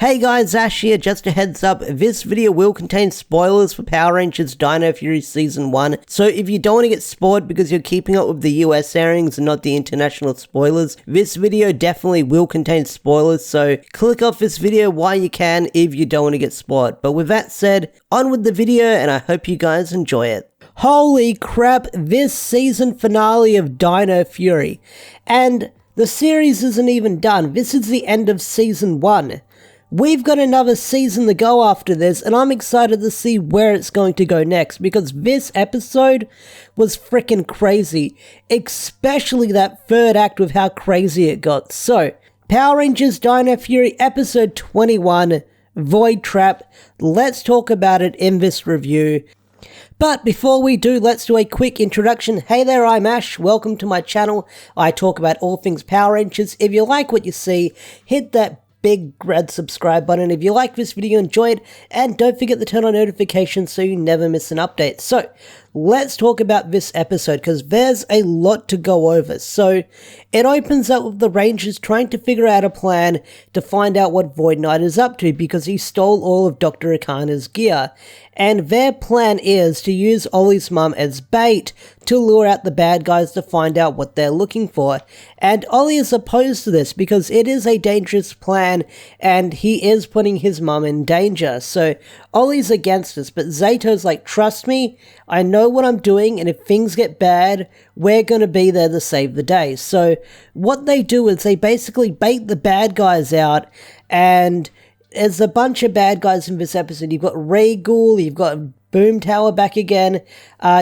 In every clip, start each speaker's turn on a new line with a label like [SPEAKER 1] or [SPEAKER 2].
[SPEAKER 1] Hey guys, Ash here. Just a heads up, this video will contain spoilers for Power Rangers Dino Fury Season 1, so if you don't want to get spoiled because you're keeping up with the US airings and not the international spoilers, this video definitely will contain spoilers, so click off this video while you can if you don't want to get spoiled. But with that said, on with the video, and I hope you guys enjoy it. Holy crap, this season finale of Dino Fury, and the series isn't even done. This is the end of Season 1. We've got another season to go after this, and I'm excited to see where it's going to go next, because this episode was freaking crazy, especially that third act with how crazy it got. So, Power Rangers Dino Fury Episode 21, Void Trap, let's talk about it in this review. But before we do, let's do a quick introduction. Hey there, I'm Ash. Welcome to my channel. I talk about all things Power Rangers. If you like what you see, hit that big red subscribe button if you like this video, enjoy it, and don't forget to turn on notifications so you never miss an update. So, let's talk about this episode, because there's a lot to go over. So, it opens up with the Rangers trying to figure out a plan to find out what Void Knight is up to, because he stole all of Dr. Akana's gear. And their plan is to use Ollie's mum as bait to lure out the bad guys to find out what they're looking for. And Ollie is opposed to this because it is a dangerous plan and he is putting his mum in danger. So Ollie's against this, but Zayto's like, trust me, I know what I'm doing, and if things get bad, we're going to be there to save the day. So what they do is they basically bait the bad guys out, and there's a bunch of bad guys in this episode. You've got Ray Ghoul, you've got Boom Tower back again,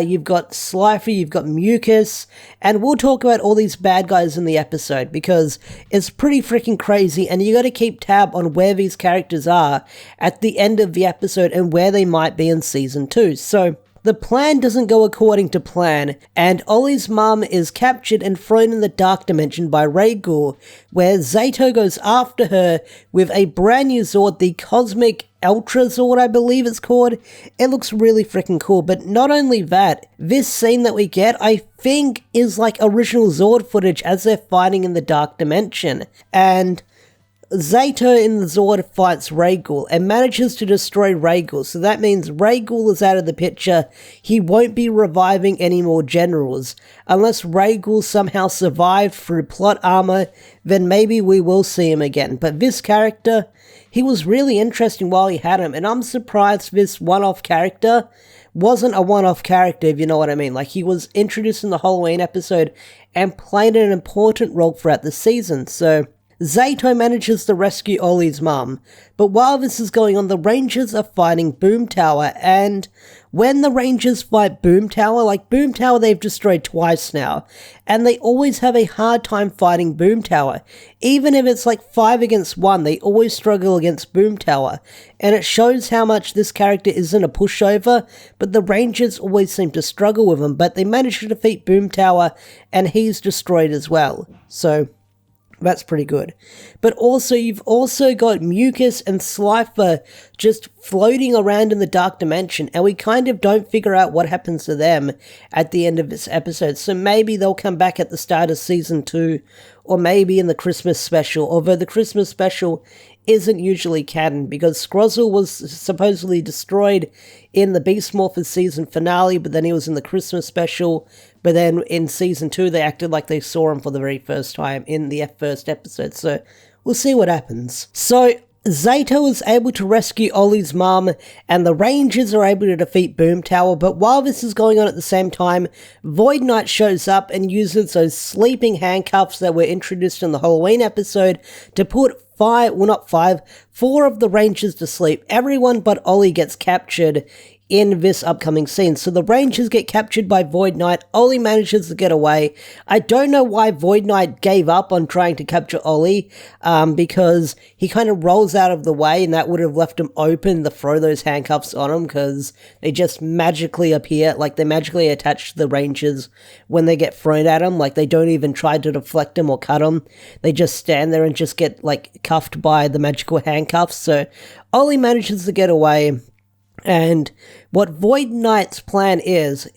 [SPEAKER 1] you've got Slifer, you've got Mucus, and we'll talk about all these bad guys in the episode, because it's pretty freaking crazy, and you gotta keep tab on where these characters are at the end of the episode and where they might be in Season 2. So, the plan doesn't go according to plan, and Ollie's mum is captured and thrown in the Dark Dimension by Ray Ghoul, where Zayto goes after her with a brand new Zord, the Cosmic Ultra Zord, I believe it's called. It looks really freaking cool, but not only that, this scene that we get, I think, is like original Zord footage as they're fighting in the Dark Dimension, and Zayto in the Zord fights Ray Ghoul and manages to destroy Ray Ghoul, so that means Ray Ghoul is out of the picture. He won't be reviving any more generals. Unless Ray Ghoul somehow survived through plot armor, then maybe we will see him again. But this character, he was really interesting while he had him, and I'm surprised this one-off character wasn't a one-off character, if you know what I mean. Like, he was introduced in the Halloween episode and played an important role throughout the season, so Zayto manages to rescue Ollie's mum, but while this is going on, the Rangers are fighting Boom Tower, and when the Rangers fight Boom Tower, like Boom Tower they've destroyed twice now, and they always have a hard time fighting Boom Tower. Even if it's like 5 against 1, they always struggle against Boom Tower, and it shows how much this character isn't a pushover, but the Rangers always seem to struggle with him, but they manage to defeat Boom Tower, and he's destroyed as well. So that's pretty good. But also, you've also got Mucus and Slifer just floating around in the Dark Dimension, and we kind of don't figure out what happens to them at the end of this episode. So maybe they'll come back at the start of Season 2, or maybe in the Christmas special, although the Christmas special isn't usually canon, because Scrozzle was supposedly destroyed in the Beast Morphers season finale, but then he was in the Christmas special, but then in Season 2 they acted like they saw him for the very first time in the first episode, so we'll see what happens. So, Zayto is able to rescue Ollie's mum, and the Rangers are able to defeat Boom Tower, but while this is going on at the same time, Void Knight shows up and uses those sleeping handcuffs that were introduced in the Halloween episode to put 4 of the Rangers to sleep. Everyone but Ollie gets captured in this upcoming scene. So the Rangers get captured by Void Knight. Ollie manages to get away. I don't know why Void Knight gave up on trying to capture Ollie, because he kind of rolls out of the way, and that would have left him open to throw those handcuffs on him, because they just magically appear, like they're magically attached to the Rangers when they get thrown at them. Like, they don't even try to deflect them or cut them. They just stand there and just get, like, cuffed by the magical handcuffs. So Ollie manages to get away. And what Void Knight's plan is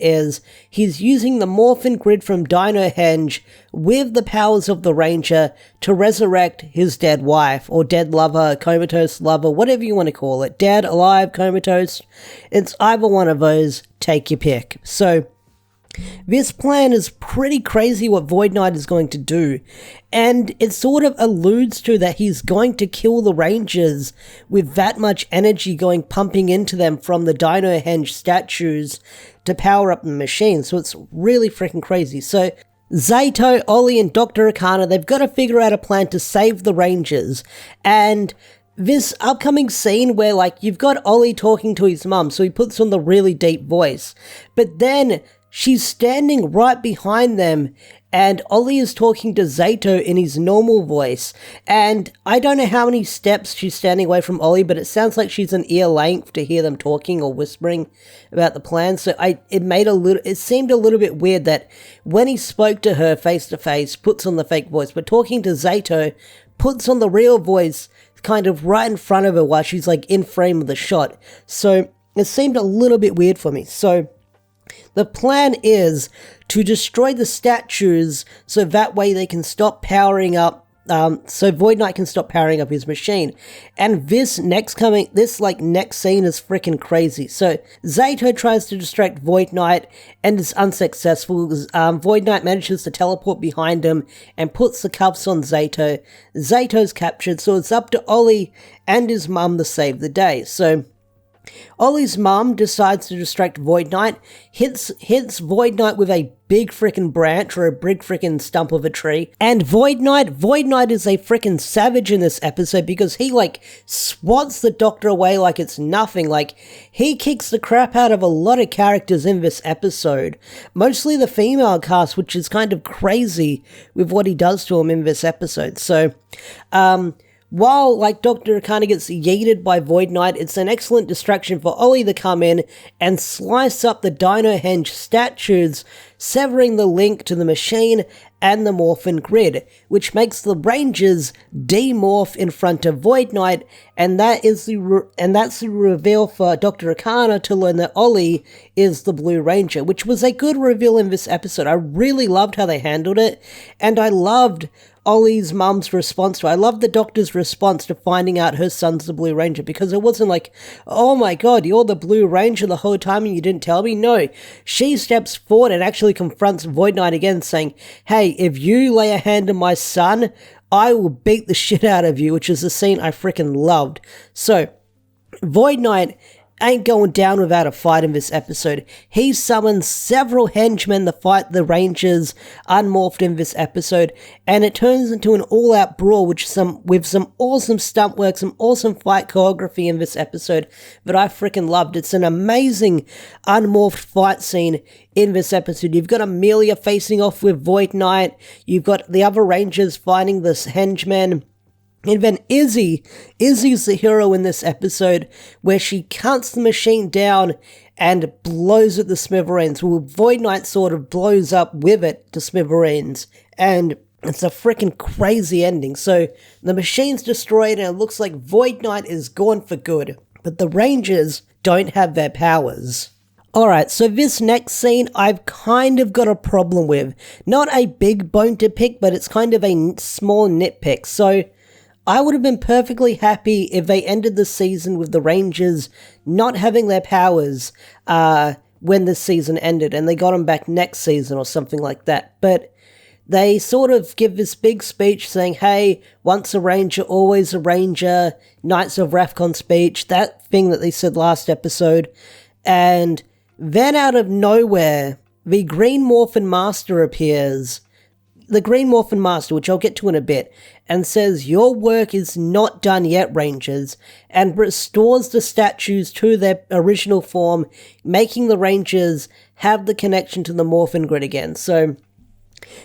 [SPEAKER 1] he's using the Morphin Grid from Dino Henge with the powers of the Ranger to resurrect his dead wife, or dead lover, comatose lover, whatever you want to call it. Dead, alive, comatose. It's either one of those, take your pick. So, this plan is pretty crazy what Void Knight is going to do, and it sort of alludes to that he's going to kill the Rangers with that much energy pumping into them from the Dino Henge statues to power up the machine, so it's really freaking crazy. So, Zato, Ollie, and Dr. Arcana, they've got to figure out a plan to save the Rangers, and this upcoming scene where, you've got Ollie talking to his mum, so he puts on the really deep voice, but then she's standing right behind them, and Ollie is talking to Zato in his normal voice, and I don't know how many steps she's standing away from Ollie, but it sounds like she's an ear length to hear them talking or whispering about the plan, so it seemed a little bit weird that when he spoke to her face to face, puts on the fake voice, but talking to Zato, puts on the real voice kind of right in front of her while she's in frame of the shot, so it seemed a little bit weird for me. So the plan is to destroy the statues so that way they can stop powering up, so Void Knight can stop powering up his machine. And this next scene is freaking crazy. So Zato tries to distract Void Knight and is unsuccessful. Void Knight manages to teleport behind him and puts the cuffs on Zato. Zato's captured, so it's up to Ollie and his mum to save the day. So Ollie's mum decides to distract Void Knight, hits Void Knight with a big frickin' branch or a big frickin' stump of a tree, and Void Knight is a frickin' savage in this episode because he, swats the Doctor away like it's nothing. He kicks the crap out of a lot of characters in this episode, mostly the female cast, which is kind of crazy with what he does to them in this episode. So, while, Dr. Arcana gets yeeted by Void Knight, it's an excellent distraction for Ollie to come in and slice up the Dino Henge statues, severing the link to the machine and the Morphin Grid, which makes the Rangers demorph in front of Void Knight, and that's the reveal for Dr. Arcana to learn that Ollie is the Blue Ranger, which was a good reveal in this episode. I really loved how they handled it, and I loved Ollie's mum's response to it. I love the Doctor's response to finding out her son's the Blue Ranger, because it wasn't oh my god, you're the Blue Ranger the whole time and you didn't tell me. No, she steps forward and actually confronts Void Knight again, saying, hey, if you lay a hand on my son, I will beat the shit out of you, which is a scene I freaking loved. So, Void Knight ain't going down without a fight in this episode. He summons several henchmen to fight the Rangers unmorphed in this episode, and it turns into an all-out brawl with some awesome stunt work, some awesome fight choreography in this episode that I freaking loved. It's an amazing unmorphed fight scene in this episode. You've got Amelia facing off with Void Knight, you've got the other Rangers fighting this henchman, and then Izzy's the hero in this episode, where she cuts the machine down and blows it to smithereens. Well, Void Knight sort of blows up with it to smithereens, and it's a freaking crazy ending. So, the machine's destroyed, and it looks like Void Knight is gone for good, but the Rangers don't have their powers. Alright, so this next scene I've kind of got a problem with. Not a big bone to pick, but it's kind of a small nitpick. So, I would have been perfectly happy if they ended the season with the Rangers not having their powers when the season ended, and they got them back next season or something like that. But they sort of give this big speech saying, hey, once a Ranger, always a Ranger, Knights of Rathcon speech, that thing that they said last episode. And then out of nowhere, the Green Morphin Master appears, the Green Morphin Master, which I'll get to in a bit, and says, your work is not done yet, Rangers, and restores the statues to their original form, making the Rangers have the connection to the Morphin Grid again. So,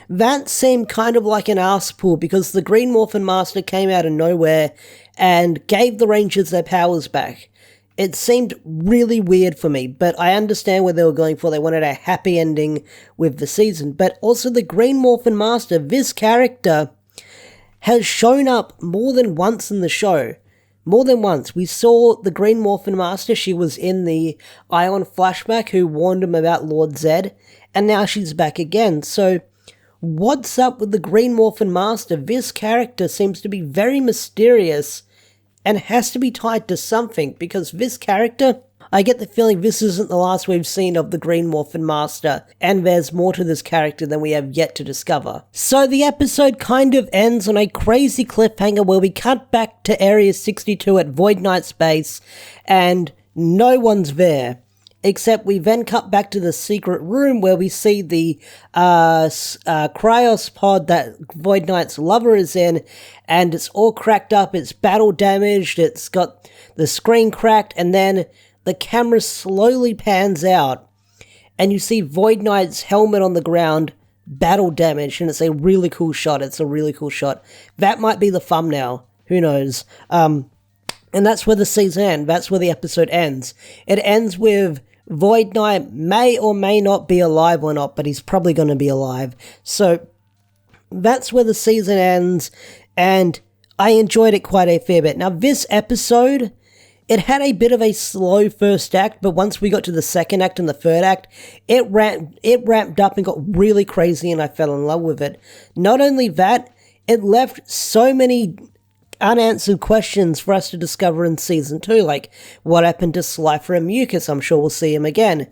[SPEAKER 1] that seemed kind of like an arse pull, because the Green Morphin Master came out of nowhere and gave the Rangers their powers back. It seemed really weird for me, but I understand where they were going for. They wanted a happy ending with the season. But also the Green Morphin Master, this character, has shown up more than once in the show. more than once. We saw the Green Morphin Master. She was in the Ion flashback who warned him about Lord Zed, and now she's back again. So what's up with the Green Morphin Master? This character seems to be very mysterious and has to be tied to something, because this character, I get the feeling this isn't the last we've seen of the Green Morphin Master, and there's more to this character than we have yet to discover. So the episode kind of ends on a crazy cliffhanger where we cut back to Area 62 at Void Knight's base, and no one's there. Except we then cut back to the secret room where we see the Cryos pod that Void Knight's lover is in, and it's all cracked up, it's battle damaged, it's got the screen cracked, and then the camera slowly pans out, and you see Void Knight's helmet on the ground, battle damaged, and it's a really cool shot. That might be the thumbnail, who knows. And that's where the season ends, that's where the episode ends. It ends with Void Knight may or may not be alive or not, but he's probably going to be alive. So that's where the season ends, and I enjoyed it quite a fair bit. Now this episode, it had a bit of a slow first act, but once we got to the second act and the third act, it ramped up and got really crazy, and I fell in love with it. Not only that, it left so many unanswered questions for us to discover in Season 2, like what happened to Slifer and Mucus. I'm sure we'll see him again.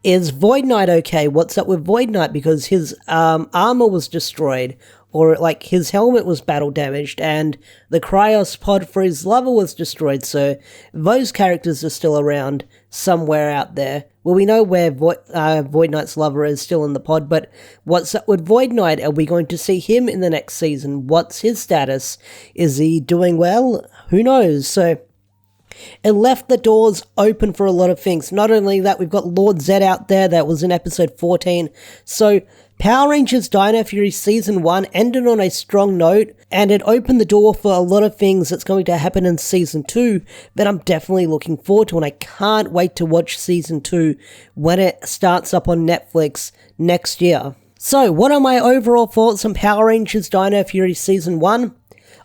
[SPEAKER 1] Is Void Knight okay? What's up with Void Knight? Because his armor was destroyed, or like his helmet was battle damaged, and the Cryos pod for his lover was destroyed, so those characters are still around somewhere out there. Well, we know where Void Knight's lover is, still in the pod, but what's up with Void Knight? Are we going to see him in the next season? What's his status? Is he doing well? Who knows? So it left the doors open for a lot of things. Not only that, we've got Lord Zed out there. That was in episode 14. So Power Rangers Dino Fury Season 1 ended on a strong note, and it opened the door for a lot of things that's going to happen in Season 2 that I'm definitely looking forward to, and I can't wait to watch Season 2 when it starts up on Netflix next year. So, what are my overall thoughts on Power Rangers Dino Fury Season 1?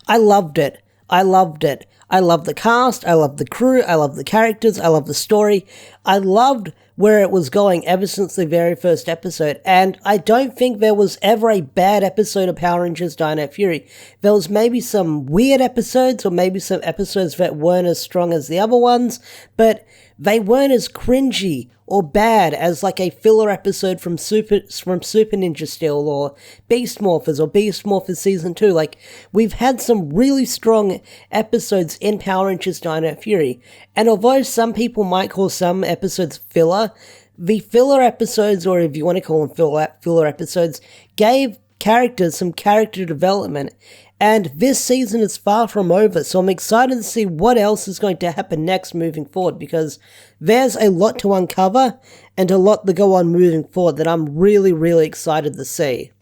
[SPEAKER 1] I loved it. I loved the cast, I loved the crew, I loved the characters, I loved the story. I loved where it was going ever since the very first episode, and I don't think there was ever a bad episode of Power Rangers Dino Fury. There was maybe some weird episodes, or maybe some episodes that weren't as strong as the other ones, but they weren't as cringy or bad as like a filler episode from Super Ninja Steel or Beast Morphers Season 2. Like, we've had some really strong episodes in Power Rangers Dino Fury, and although some people might call some episodes filler, the filler episodes, or if you want to call them filler episodes, gave characters some character development. And this season is far from over, so I'm excited to see what else is going to happen next moving forward, because there's a lot to uncover and a lot to go on moving forward that I'm really, really excited to see.